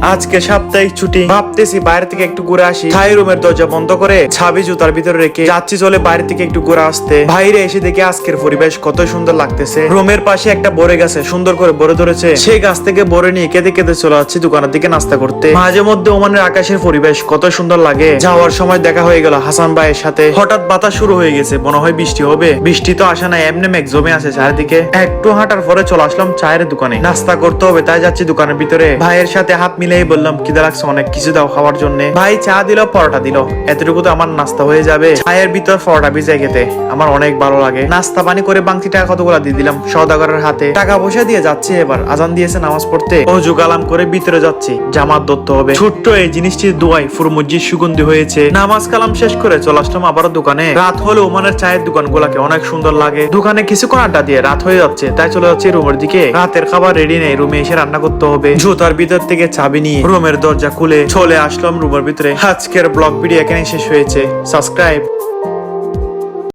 আজকে সাপ্তাহিক ছুটি, ভাবতেছি বাইরে থেকে একটু ঘুরে আসি। থাই রুমের দরজা বন্ধ করে ছাবি জুতার ভিতরে রেখে যাচ্ছি চলে বাইরে থেকে একটু ঘুরে আসতে। বাইরে এসে দেখি আজকের পরিবেশ কত সুন্দর লাগতেছে। রুমের পাশে একটা বড়ে গাছে সুন্দর করে বড়ে ধরেছে, সেই গাছ থেকে বড়ে নিয়ে কেঁদে কেঁদে চলে যাচ্ছি দোকানের দিকে নাস্তা করতে। মাঝে মধ্যে ওমানের আকাশের পরিবেশ কত সুন্দর লাগে। যাওয়ার সময় দেখা হয়ে গেল হাসান ভাইয়ের সাথে। হঠাৎ বাতাস শুরু হয়ে গেছে, মনে হয় বৃষ্টি হবে। বৃষ্টি তো আসে না, এমনি মেঘ জমে আছে চারিদিকে। একটু হাঁটার পরে চলে আসলাম চায়ের দোকানে। নাস্তা করতে হবে তাই যাচ্ছি দোকানের ভিতরে। ভাইয়ের সাথে হাত মিলিয়ে বললাম খিদে লাগছে অনেক, কিছু দাও খাওয়ার জন্য। ভাই চা দিল, পরোটা দিল, এতটুকু তো আমার নাস্তা হয়ে যাবে। চায়ের ভিতর পরোটা ভিজে খেতে আমার অনেক ভালো লাগে। নাস্তা পানি করে বাংতি টাকা কতগুলা দিয়ে দিলাম সওদাগরের হাতে। টাকা পয়সা দিয়ে যাচ্ছি। এবার আজান দিয়েছে নামাজ পড়তে, অজু কালাম করে ভিতরে যাচ্ছি, জামাত ধরতে হবে। ছোট্ট এই জিনিসটির দোয়ায় পুরো মসজিদ সুগন্ধি হয়েছে। নামাজ কালাম শেষ করে চলে আসলাম আবারও দোকানে। রাত হলে ওমানের চায়ের দোকান গুলাকে অনেক সুন্দর লাগে। দোকানে কিছুক্ষণ আড্ডা দিয়ে রাত হয়ে যাচ্ছে, তাই চলে যাচ্ছে রুমের দিকে। রাতের খাবার রেডি নেই, রুমে এসে রান্না করতে হবে। জুতার ভিতর থেকে চাবি নিয়ে রুমের দরজা খুলে চলে আসলাম রুমের ভিতরে। আজকের ব্লগ ভিডিও এখানে শেষ হয়েছে। সাবস্ক্রাইব।